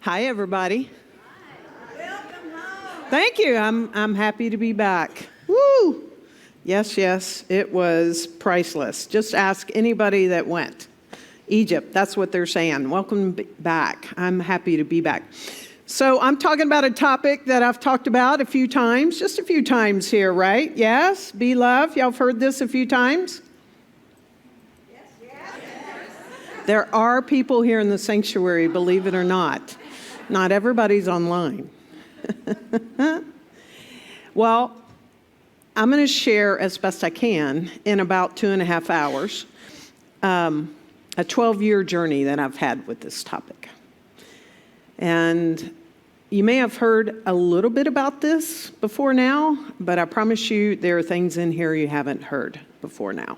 Hi, everybody. Hi. Welcome home. Thank you. I'm happy to be back. Woo! Yes, it was priceless. Just ask anybody that went. Egypt, that's what they're saying. Welcome back. I'm happy to be back. So I'm talking about a topic that I've talked about a few times, just a few times here, right? Yes? Be love. Y'all have heard this a few times? Yes. There are people here in the sanctuary, believe it or not. Not everybody's online. Well, I'm going to share as best I can in about 2.5 hours a 12-year journey that I've had with this topic. And you may have heard a little bit about this before now, but I promise you there are things in here you haven't heard before now.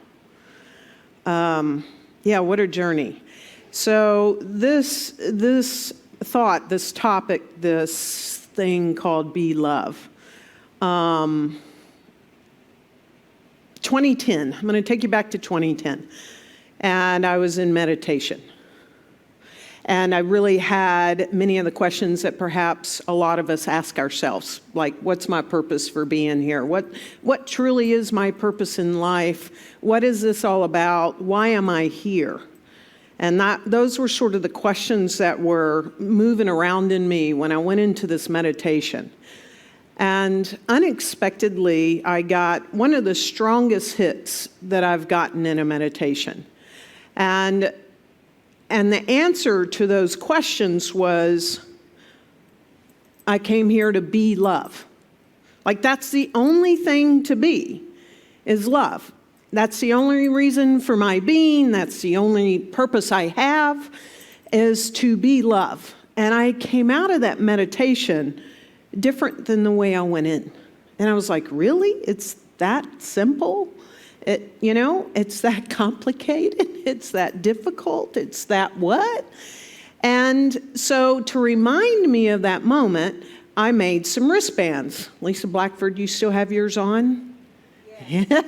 What a journey. So this thought, this topic, this thing called Be Love. 2010, I'm going to take you back to 2010. And I was in meditation. And I really had many of the questions that perhaps a lot of us ask ourselves, like, what's my purpose for being here? What truly is my purpose in life? What is this all about? Why am I here? And those were sort of the questions that were moving around in me when I went into this meditation. And unexpectedly, I got one of the strongest hits that I've gotten in a meditation. And the answer to those questions was, I came here to be love. Like, that's the only thing to be, is love. That's the only reason for my being. That's the only purpose I have, is to be love. And I came out of that meditation different than the way I went in. And I was like, really? It's that simple? It's that complicated? It's that difficult? It's that what? And so to remind me of that moment, I made some wristbands. Lisa Blackford, you still have yours on? Yeah.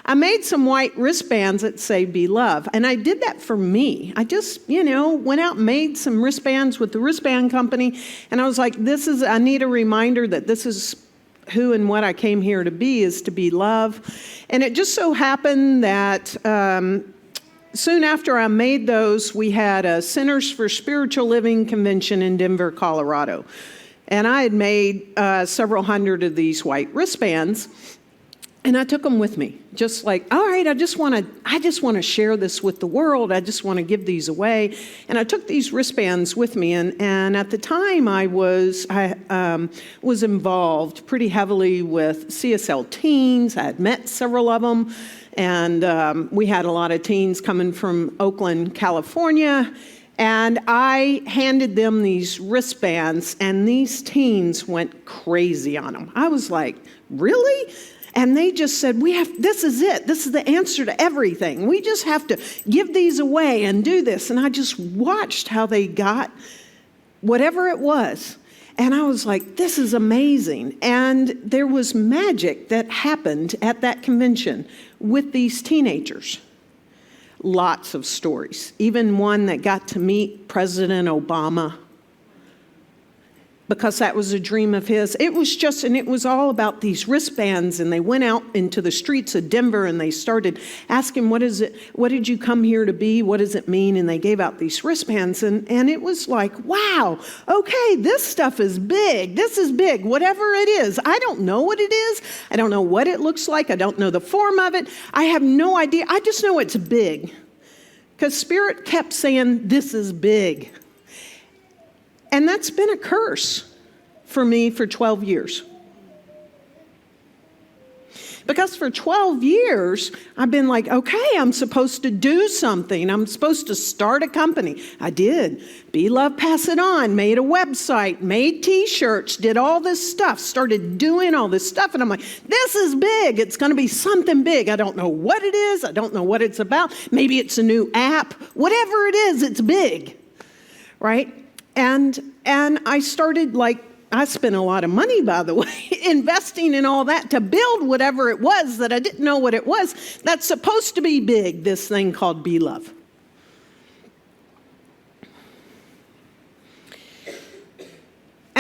I made some white wristbands that say Be Love. And I did that for me. I just, went out and made some wristbands with the wristband company. And I was like, I need a reminder that this is who and what I came here to be, is to be love. And it just so happened that soon after I made those, we had a Centers for Spiritual Living convention in Denver, Colorado. And I had made several hundred of these white wristbands. And I took them with me, just like, all right, I just want to share this with the world. I just want to give these away. And I took these wristbands with me. And at the time, I was involved pretty heavily with CSL teens. I had met several of them. And we had a lot of teens coming from Oakland, California. And I handed them these wristbands, and these teens went crazy on them. I was like, really? And they just said, this is it. This is the answer to everything. We just have to give these away and do this. And I just watched how they got whatever it was. And I was like, this is amazing. And there was magic that happened at that convention with these teenagers. Lots of stories. Even one that got to meet President Obama, because that was a dream of his. It was all about these wristbands, and they went out into the streets of Denver and they started asking, what did you come here to be? What does it mean? And they gave out these wristbands, and it was like, wow, okay, this stuff is big. This is big, whatever it is. I don't know what it is. I don't know what it looks like. I don't know the form of it. I have no idea. I just know it's big, because Spirit kept saying, this is big. And that's been a curse for me for 12 years. Because for 12 years, I've been like, okay, I'm supposed to do something. I'm supposed to start a company. I did. Be Love, Pass It On, made a website, made t-shirts, did all this stuff, started doing all this stuff. And I'm like, this is big. It's going to be something big. I don't know what it is. I don't know what it's about. Maybe it's a new app. Whatever it is, it's big. Right? And I started, I spent a lot of money, by the way, investing in all that to build whatever it was that I didn't know what it was that's supposed to be big, this thing called Be Love.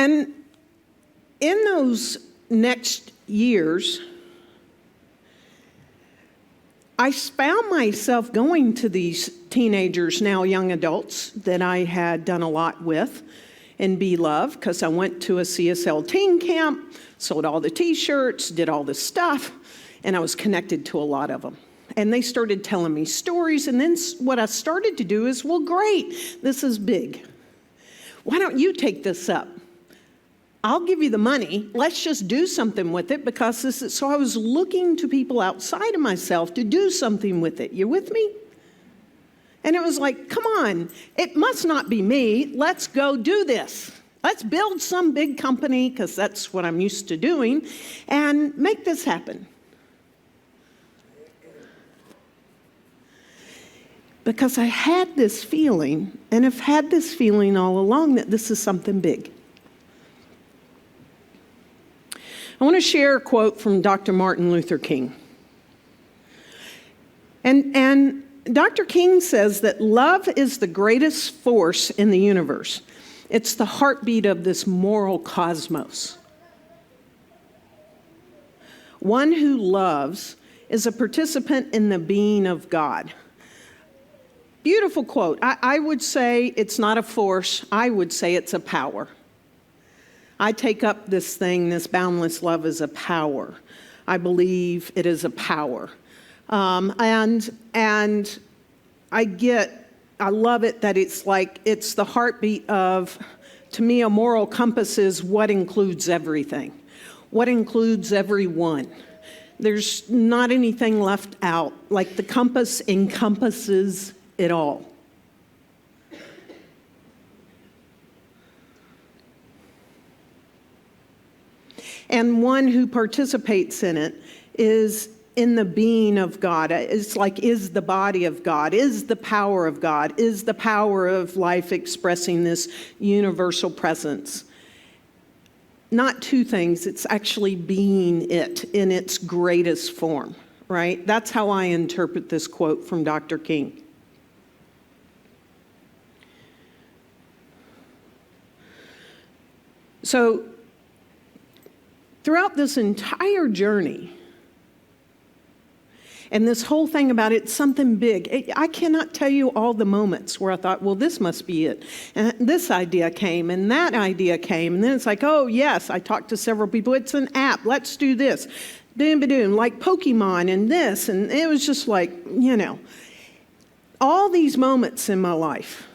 And in those next years, I found myself going to these teenagers, now young adults, that I had done a lot with in Be Love, because I went to a CSL teen camp, sold all the t-shirts, did all this stuff, and I was connected to a lot of them. And they started telling me stories, and then what I started to do is, well, great, this is big. Why don't you take this up? I'll give you the money. Let's just do something with it, because this is, so I was looking to people outside of myself to do something with it. You with me? And it was like, come on, it must not be me. Let's go do this. Let's build some big company, because that's what I'm used to doing, and make this happen. Because I had this feeling, and have had this feeling all along, that this is something big. I want to share a quote from Dr. Martin Luther King. And Dr. King says that love is the greatest force in the universe. It's the heartbeat of this moral cosmos. One who loves is a participant in the being of God. Beautiful quote. I would say it's not a force. I would say it's a power. I take up this thing, this boundless love, as a power. I believe it is a power. And I love it that it's like, it's the heartbeat of, to me, a moral compass is what includes everything, what includes everyone. There's not anything left out. Like the compass encompasses it all. And one who participates in it is in the being of God. It's like, is the body of God, is the power of God, is the power of life expressing this universal presence. Not two things, it's actually being it in its greatest form, right? That's how I interpret this quote from Dr. King. So, throughout this entire journey, and this whole thing about it's something big, I cannot tell you all the moments where I thought, well, this must be it. And this idea came, and that idea came, and then it's like, oh, yes, I talked to several people. It's an app. Let's do this. Boom, like Pokemon and this. And it was just like, all these moments in my life.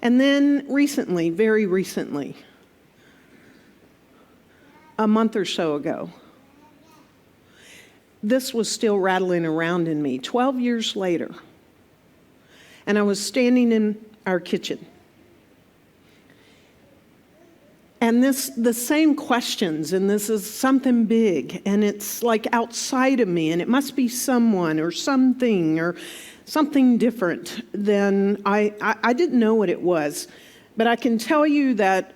And then recently, very recently, a month or so ago, this was still rattling around in me, 12 years later. And I was standing in our kitchen. And the same questions, and this is something big, and it's like outside of me, and it must be someone or something or something different than I didn't know what it was. But I can tell you that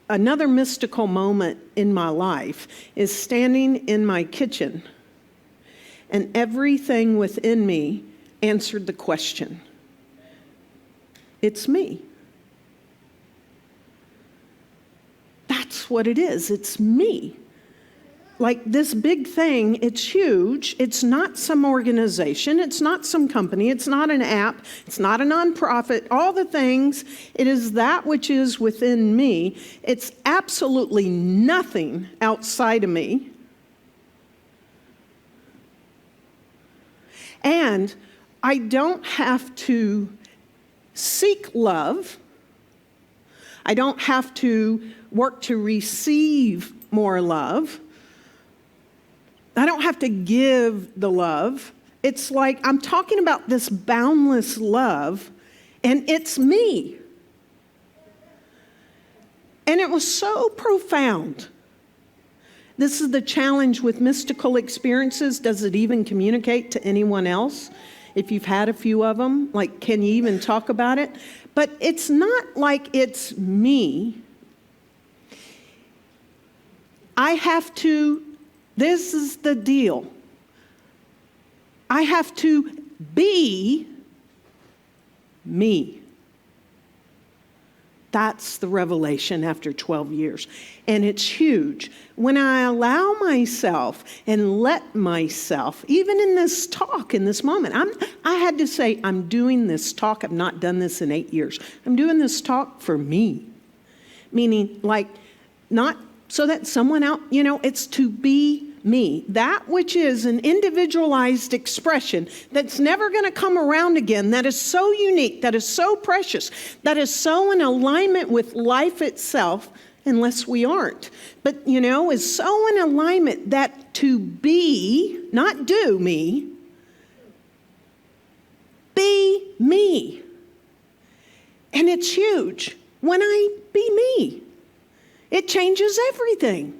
another mystical moment in my life is standing in my kitchen, and everything within me answered the question. It's me. That's what it is. It's me. Like this big thing, it's huge. It's not some organization. It's not some company. It's not an app. It's not a nonprofit. All the things. It is that which is within me. It's absolutely nothing outside of me. And I don't have to seek love. I don't have to work to receive more love. I don't have to give the love. It's like I'm talking about this boundless love, and it's me. And it was so profound. This is the challenge with mystical experiences. Does it even communicate to anyone else? If you've had a few of them, like, can you even talk about it? But it's not like it's me. I have to, this is the deal. I have to be me. That's the revelation after 12 years. And it's huge. When I allow myself and let myself, even in this talk, in this moment, I had to say, I'm doing this talk. I've not done this in 8 years. I'm doing this talk for me. Meaning, like, not so that someone else, it's to be me. That which is an individualized expression that's never going to come around again, that is so unique, that is so precious, that is so in alignment with life itself, unless we aren't. But, is so in alignment that to be, not do me, be me. And it's huge. When I be me, it changes everything.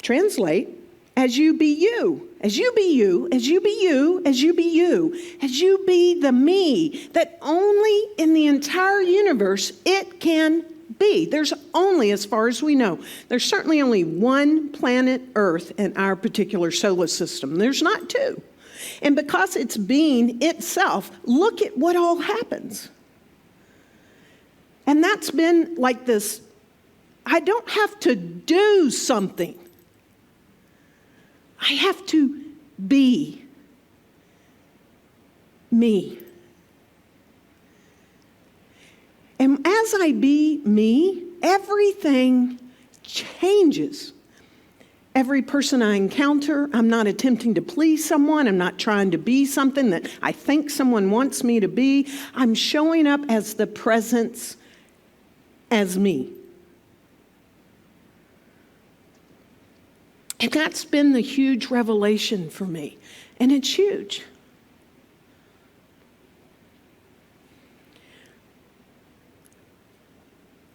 Translate, as you be you, as you be you, as you be you, as you be you, as you be the me that only in the entire universe it can be. There's only, as far as we know, there's certainly only one planet Earth in our particular solar system. There's not two. And because it's being itself, look at what all happens. And that's been like this, I don't have to do something. I have to be me. And as I be me, everything changes. Every person I encounter, I'm not attempting to please someone. I'm not trying to be something that I think someone wants me to be. I'm showing up as the presence, as me. And that's been the huge revelation for me. And it's huge.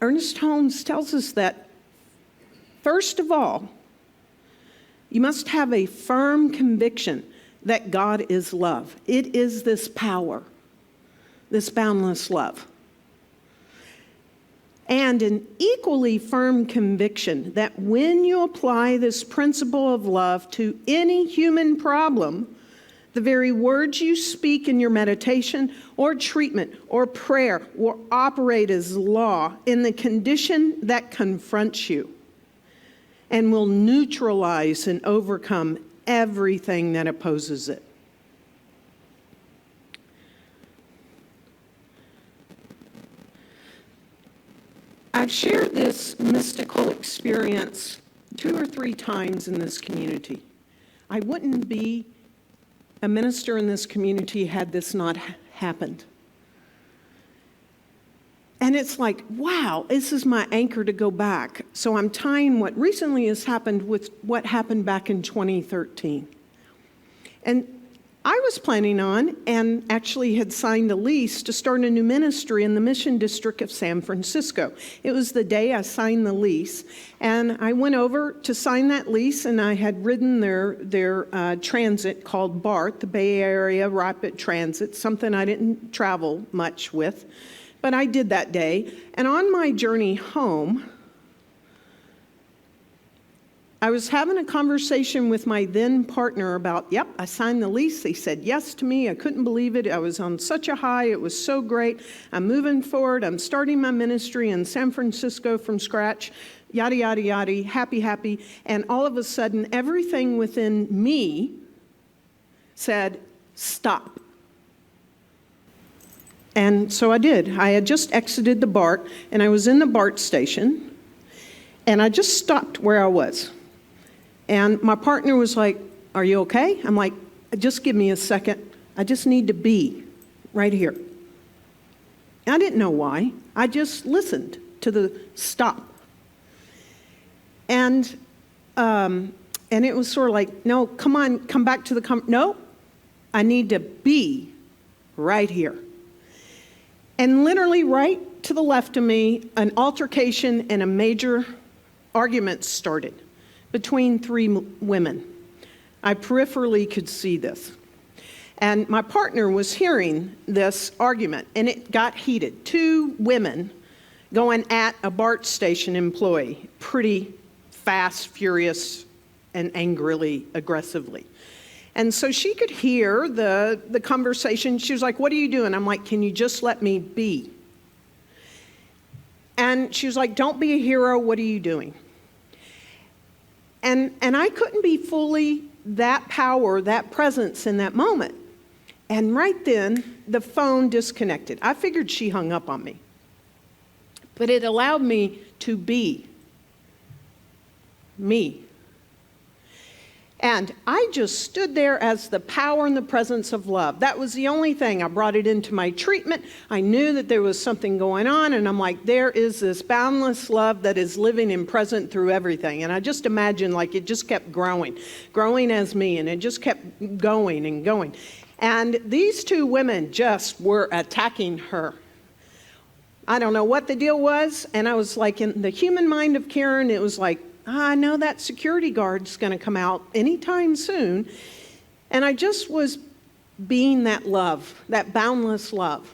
Ernest Holmes tells us that, first of all, you must have a firm conviction that God is love. It is this power, this boundless love. And an equally firm conviction that when you apply this principle of love to any human problem, the very words you speak in your meditation or treatment or prayer will operate as law in the condition that confronts you and will neutralize and overcome everything that opposes it. I've shared this mystical experience 2 or 3 times in this community. I wouldn't be a minister in this community had this not happened. And it's like, wow, this is my anchor to go back. So I'm tying what recently has happened with what happened back in 2013. And I was planning on, and actually had signed a lease to start a new ministry in the Mission District of San Francisco. It was the day I signed the lease, and I went over to sign that lease, and I had ridden their transit called BART, the Bay Area Rapid Transit, something I didn't travel much with, but I did that day. And on my journey home, I was having a conversation with my then partner about, yep, I signed the lease. They said yes to me. I couldn't believe it. I was on such a high. It was so great. I'm moving forward. I'm starting my ministry in San Francisco from scratch, yada, yada, yada, happy, happy. And all of a sudden, everything within me said, stop. And so I did. I had just exited the BART, and I was in the BART station, and I just stopped where I was. And my partner was like, are you okay? I'm like, just give me a second. I just need to be right here. I didn't know why. I just listened to the stop. And it was sort of like, no, come on, come back to the, no, I need to be right here. And literally right to the left of me, an altercation and a major argument started between 3 women. I peripherally could see this. And my partner was hearing this argument, and it got heated. 2 women going at a BART station employee, pretty fast, furious, and angrily, aggressively. And so she could hear the conversation. She was like, what are you doing? I'm like, can you just let me be? And she was like, don't be a hero, what are you doing? And I couldn't be fully that power, that presence in that moment. And right then, the phone disconnected. I figured she hung up on me. But it allowed me to be me. And I just stood there as the power and the presence of love. That was the only thing. I brought it into my treatment. I knew that there was something going on, and I'm like, there is this boundless love that is living and present through everything. And I just imagined like it just kept growing as me, and it just kept going and going. And these two women just were attacking her. I don't know what the deal was, and I was like, in the human mind of Karen, it was like, I know that security guard's going to come out anytime soon. And I just was being that love, that boundless love.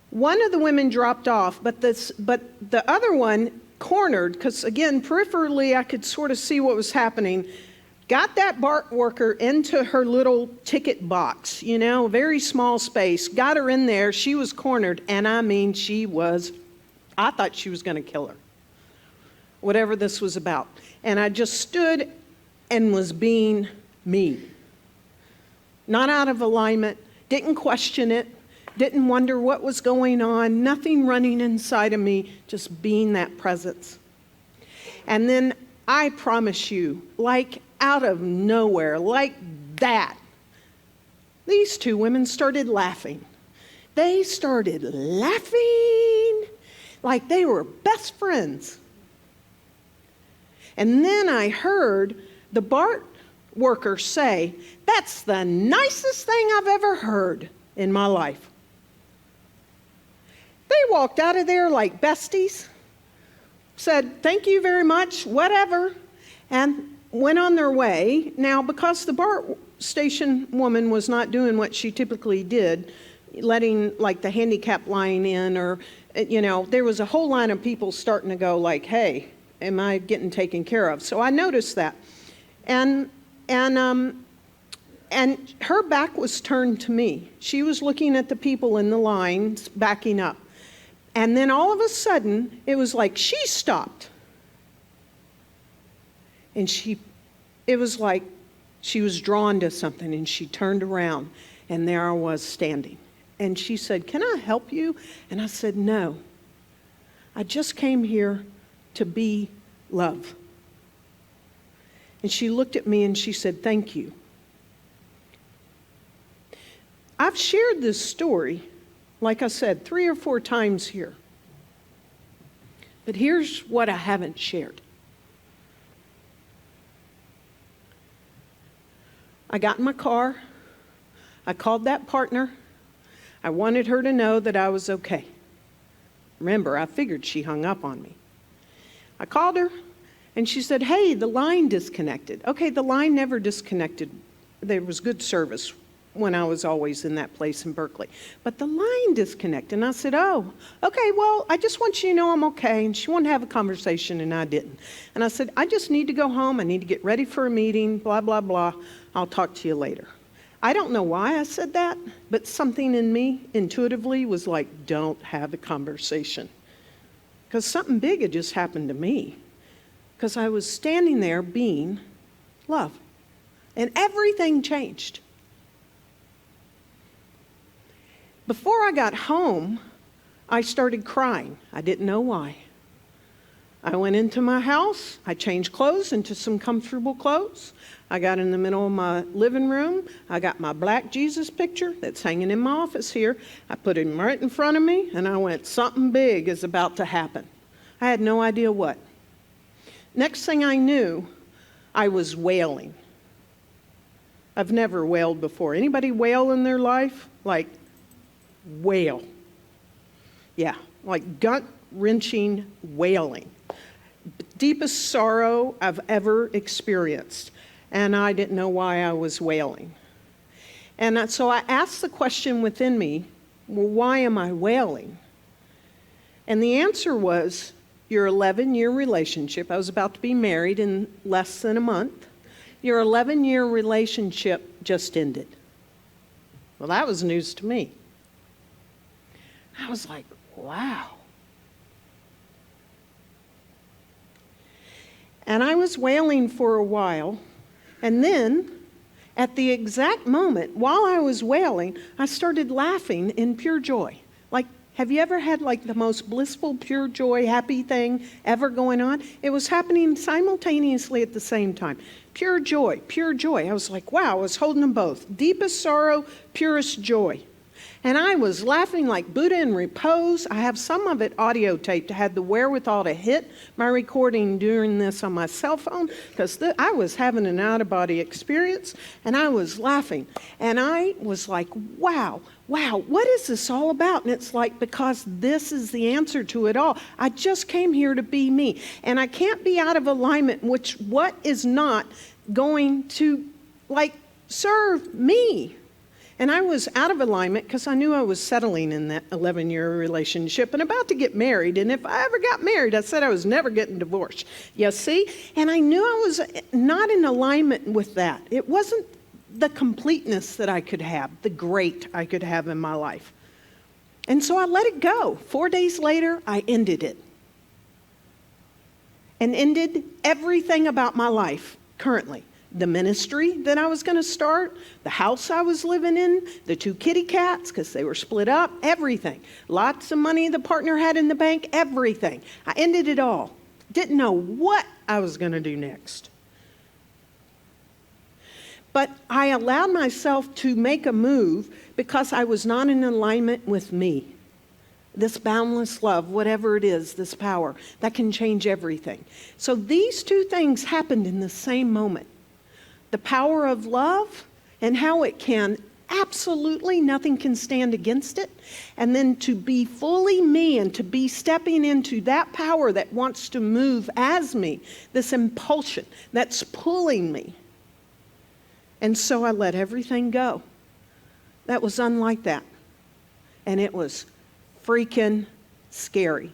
One of the women dropped off, but the other one cornered, because again, peripherally I could sort of see what was happening, got that BART worker into her little ticket box, a very small space, got her in there, she was cornered, and I mean, I thought she was going to kill her. Whatever this was about. And I just stood and was being me. Not out of alignment, didn't question it, didn't wonder what was going on, nothing running inside of me, just being that presence. And then I promise you, like out of nowhere, like that, these two women started laughing. They started laughing like they were best friends. And then I heard the BART worker say, that's the nicest thing I've ever heard in my life. They walked out of there like besties, said, thank you very much, whatever, and went on their way. Now, because the BART station woman was not doing what she typically did, letting like the handicap line in, or, there was a whole line of people starting to go like, hey, am I getting taken care of? So I noticed that. And her back was turned to me. She was looking at the people in the lines backing up. And then all of a sudden, it was like she stopped. And it was like she was drawn to something, and she turned around, and there I was standing. And she said, can I help you? And I said, no. I just came here to be love. And she looked at me and she said, thank you. I've shared this story, like I said, 3 or 4 times here. But here's what I haven't shared. I got in my car. I called that partner. I wanted her to know that I was okay. Remember, I figured she hung up on me. I called her, and she said, hey, the line disconnected. Okay, the line never disconnected. There was good service when I was always in that place in Berkeley. But the line disconnected. And I said, oh, okay, well, I just want you to know I'm okay. And she wanted to have a conversation, and I didn't. And I said, I just need to go home. I need to get ready for a meeting, blah, blah, blah. I'll talk to you later. I don't know why I said that, but something in me intuitively was like, don't have a conversation. Because something big had just happened to me. Because I was standing there being love. And everything changed. Before I got home, I started crying. I didn't know why. I went into my house. I changed clothes into some comfortable clothes. I got in the middle of my living room. I got my black Jesus picture that's hanging in my office here. I put him right in front of me, and I went, something big is about to happen. I had no idea what. Next thing I knew, I was wailing. I've never wailed before. Anybody wail in their life? Like, wail. Yeah, like gut-wrenching wailing. Deepest sorrow I've ever experienced. And I didn't know why I was wailing. And so I asked the question within me, well, why am I wailing? And the answer was, your 11-year relationship, I was about to be married in less than a month, your 11-year relationship just ended. Well, that was news to me. I was like, wow. And I was wailing for a while. And then, at the exact moment, while I was wailing, I started laughing in pure joy. Like, have you ever had like the most blissful, pure joy, happy thing ever going on? It was happening simultaneously at the same time. Pure joy, pure joy. I was like, wow, I was holding them both. Deepest sorrow, purest joy. And I was laughing like Buddha in repose. I have some of it audio taped. I had the wherewithal to hit my recording during this on my cell phone because I was having an out-of-body experience and I was laughing. And I was like, wow, what is this all about? And it's like, because this is the answer to it all. I just came here to be me. And I can't be out of alignment, which what is not going to like serve me. And I was out of alignment because I knew I was settling in that 11-year relationship and about to get married. And if I ever got married, I said I was never getting divorced. You see? And I knew I was not in alignment with that. It wasn't the completeness that I could have, the great I could have in my life. And so I let it go. 4 days later, I ended it. And ended everything about my life currently. The ministry that I was going to start, the house I was living in, the 2 kitty cats because they were split up, everything. Lots of money the partner had in the bank, everything. I ended it all. Didn't know what I was going to do next. But I allowed myself to make a move because I was not in alignment with me. This boundless love, whatever it is, this power, that can change everything. So these 2 things happened in the same moment. The power of love and how it can absolutely nothing can stand against it. And then to be fully me and to be stepping into that power that wants to move as me, this impulsion that's pulling me. And so I let everything go. That was unlike that. And it was freaking scary.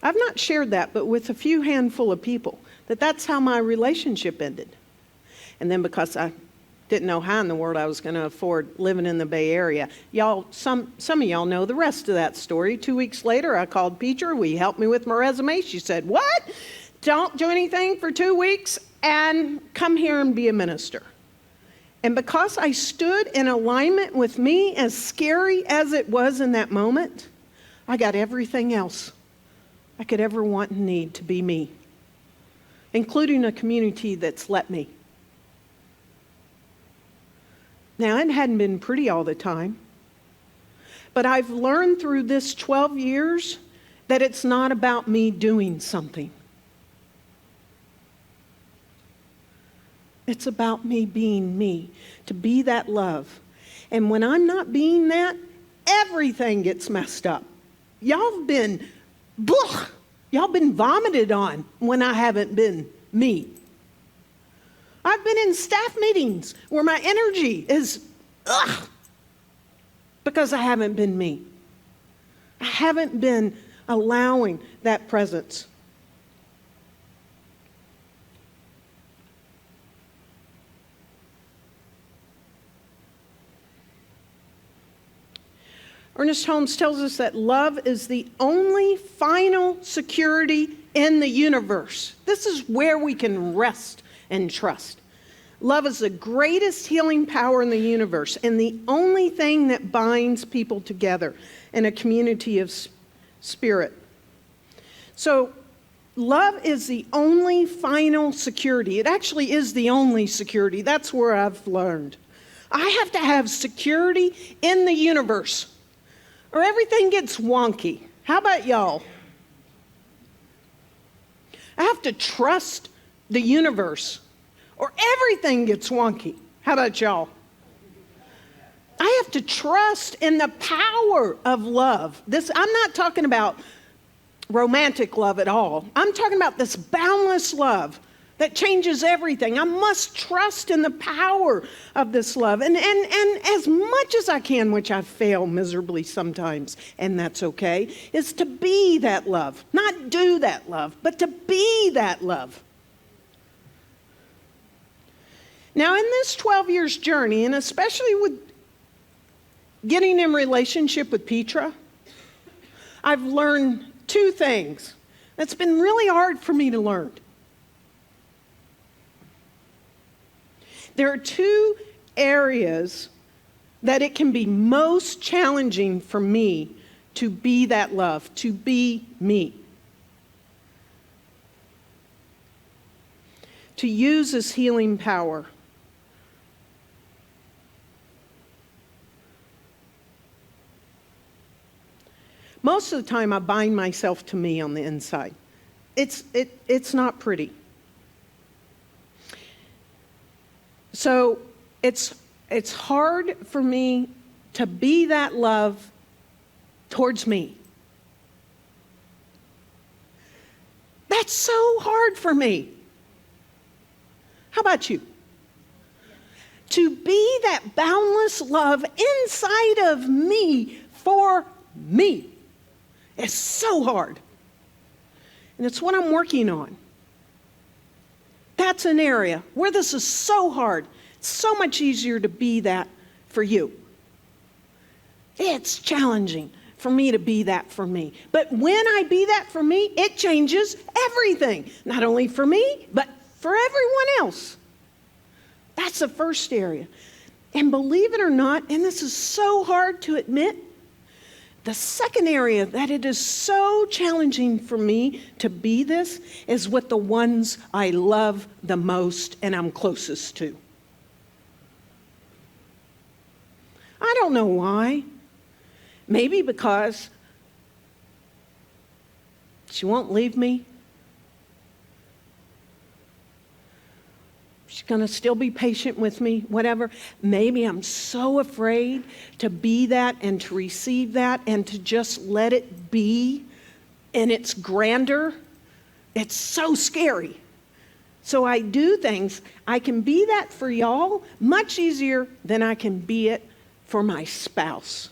I've not shared that, but with a few handful of people, that's how my relationship ended. And then because I didn't know how in the world I was going to afford living in the Bay Area, y'all, some of y'all know the rest of that story. 2 weeks later, I called Petra. Will you help me with my resume? She said, what? Don't do anything for 2 weeks and come here and be a minister. And because I stood in alignment with me, as scary as it was in that moment, I got everything else I could ever want and need to be me, including a community that's let me. Now, it hadn't been pretty all the time, but I've learned through this 12 years that it's not about me doing something. It's about me being me, to be that love. And when I'm not being that, everything gets messed up. Y'all been vomited on when I haven't been me. I've been in staff meetings where my energy is because I haven't been me. I haven't been allowing that presence. Ernest Holmes tells us that love is the only final security in the universe. This is where we can rest and trust. Love is the greatest healing power in the universe and the only thing that binds people together in a community of spirit. So love is the only final security. It actually is the only security. That's where I've learned. I have to have security in the universe, or everything gets wonky. How about y'all? I have to trust the universe, or everything gets wonky. How about y'all? I have to trust in the power of love. I'm not talking about romantic love at all. I'm talking about this boundless love that changes everything. I must trust in the power of this love. And as much as I can, which I fail miserably sometimes, and that's okay, is to be that love. Not do that love, but to be that love. Now, in this 12 years journey, and especially with getting in relationship with Petra, I've learned two things that's been really hard for me to learn. There are two areas that it can be most challenging for me to be that love, to be me. To use this healing power. Most of the time I bind myself to me on the inside. It's not pretty. So it's hard for me to be that love towards me. That's so hard for me. How about you? To be that boundless love inside of me for me is so hard. And it's what I'm working on. That's an area where this is so hard. It's so much easier to be that for you. It's challenging for me to be that for me. But when I be that for me, it changes everything. Not only for me, but for everyone else. That's the first area. And believe it or not, and this is so hard to admit, the second area that it is so challenging for me to be this is with the ones I love the most and I'm closest to. I don't know why. Maybe because she won't leave me. She's going to still be patient with me, whatever. Maybe I'm so afraid to be that and to receive that and to just let it be in its grandeur. It's so scary. So I do things. I can be that for y'all much easier than I can be it for my spouse.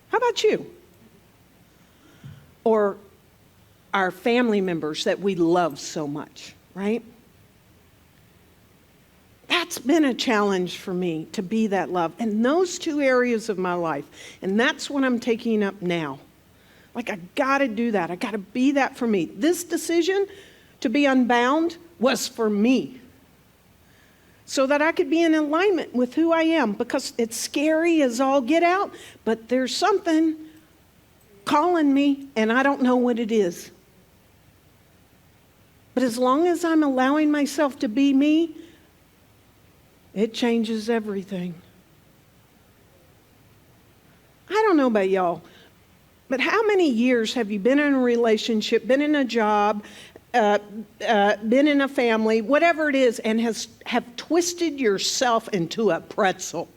How about you? Or our family members that we love so much, right? That's been a challenge for me, to be that love. And those two areas of my life. And that's what I'm taking up now. Like, I got to do that. I got to be that for me. This decision to be unbound was for me. So that I could be in alignment with who I am. Because it's scary as all get out. But there's something calling me, and I don't know what it is. But as long as I'm allowing myself to be me, it changes everything. I don't know about y'all, but how many years have you been in a relationship, been in a job, been in a family, whatever it is, and have twisted yourself into a pretzel?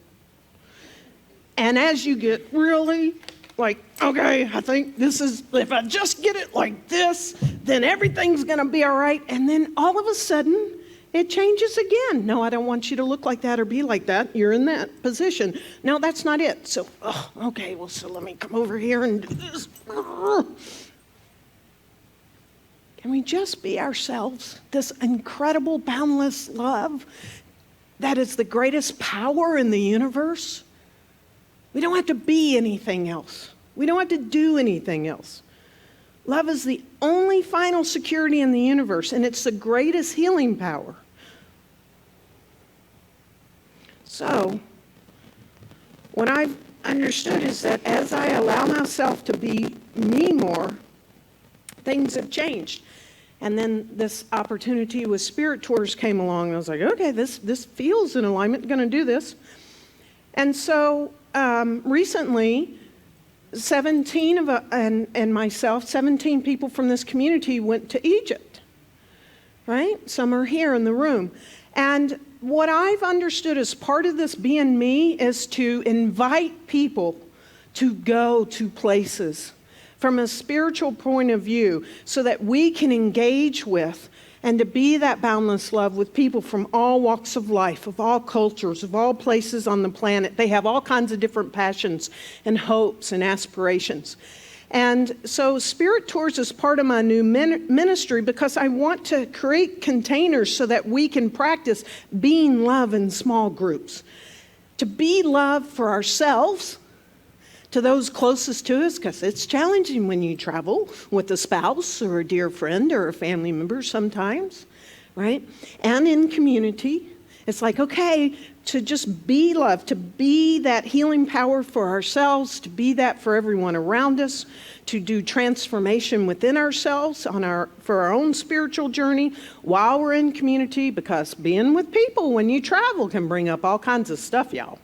And as you get really like, okay, I think this is, if I just get it like this, then everything's going to be all right. And then all of a sudden, it changes again. No, I don't want you to look like that or be like that. You're in that position. No, that's not it. So, okay, well, so let me come over here and do this. Can we just be ourselves? This incredible, boundless love that is the greatest power in the universe. We don't have to be anything else. We don't have to do anything else. Love is the only final security in the universe, and it's the greatest healing power. So, what I've understood is that as I allow myself to be me more, things have changed. And then this opportunity with Spirit Tours came along, and I was like, okay, this feels in alignment, going to do this. And so recently, 17 and myself, 17 people from this community went to Egypt, right? Some are here in the room. And what I've understood as part of this being me is to invite people to go to places from a spiritual point of view so that we can engage with and to be that boundless love with people from all walks of life, of all cultures, of all places on the planet. They have all kinds of different passions and hopes and aspirations. And so Spirit Tours is part of my new ministry because I want to create containers so that we can practice being love in small groups. To be love for ourselves, to those closest to us, because it's challenging when you travel with a spouse or a dear friend or a family member sometimes, right? And in community, it's like, okay, to just be love, to be that healing power for ourselves, to be that for everyone around us, to do transformation within ourselves for our own spiritual journey while we're in community, because being with people when you travel can bring up all kinds of stuff, y'all,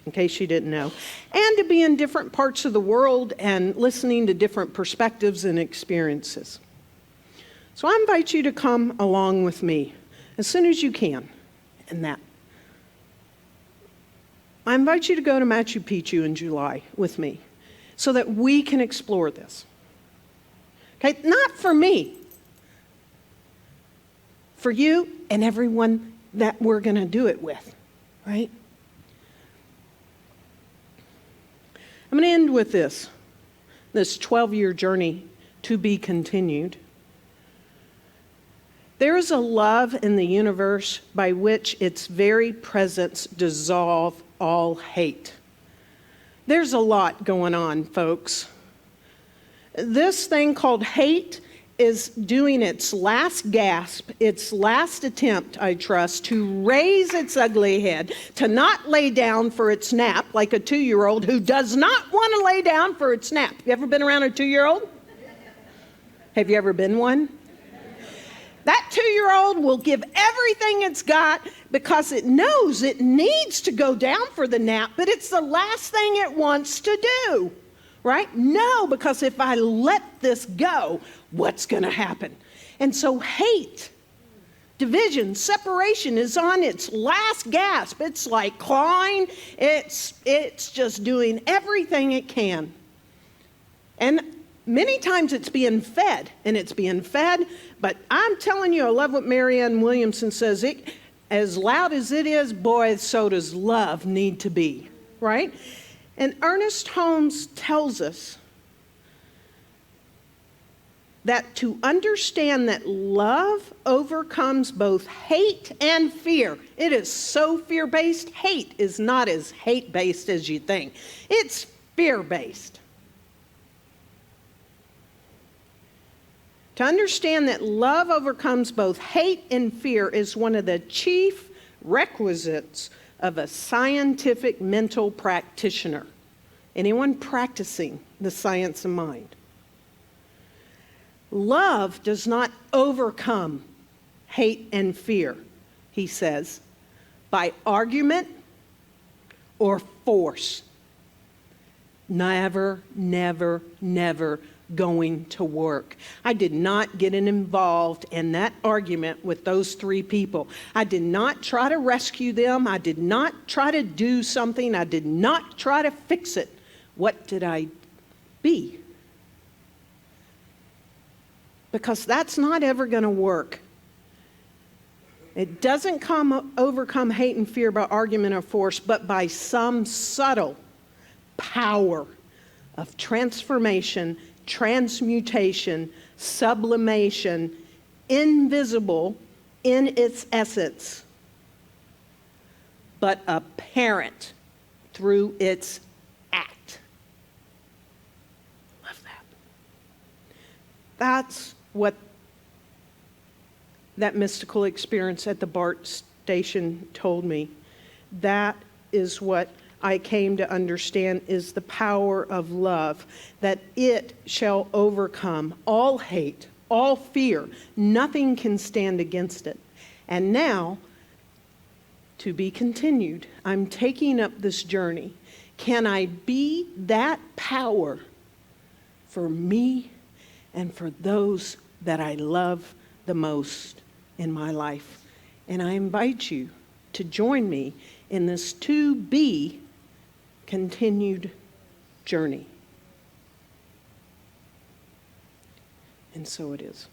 in case you didn't know. And to be in different parts of the world and listening to different perspectives and experiences. So I invite you to come along with me as soon as you can in that. I invite you to go to Machu Picchu in July with me so that we can explore this. Okay, not for me, for you and everyone that we're going to do it with, right? I'm going to end with this 12-year journey to be continued. There is a love in the universe by which its very presence dissolves all hate. There's a lot going on, folks. This thing called hate is doing its last gasp, its last attempt, I trust, to raise its ugly head, to not lay down for its nap like a 2-year-old who does not want to lay down for its nap. You ever been around a 2-year-old? Have you ever been one? That 2-year-old will give everything it's got because it knows it needs to go down for the nap, but it's the last thing it wants to do, right? No, because if I let this go, what's going to happen? And so hate, division, separation is on its last gasp. It's like clawing. It's just doing everything it can. And many times it's being fed, but I'm telling you, I love what Marianne Williamson says. As loud as it is, boy, so does love need to be, right? And Ernest Holmes tells us that to understand that love overcomes both hate and fear. It is so fear-based. Hate is not as hate-based as you think. It's fear-based. To understand that love overcomes both hate and fear is one of the chief requisites of a scientific mental practitioner. Anyone practicing the science of mind. Love does not overcome hate and fear, he says, by argument or force. Never, never, never going to work. I did not get involved in that argument with those 3 people. I did not try to rescue them. I did not try to do something. I did not try to fix it. What did I be? Because that's not ever going to work. It doesn't overcome hate and fear by argument or force, but by some subtle power of transformation, transmutation, sublimation, invisible in its essence, but apparent through its act. Love that. That's what that mystical experience at the BART station told me. That is what I came to understand is the power of love, that it shall overcome all hate, all fear. Nothing can stand against it. And now, to be continued, I'm taking up this journey. Can I be that power for me and for those that I love the most in my life? And I invite you to join me in this to be continued journey. And so it is.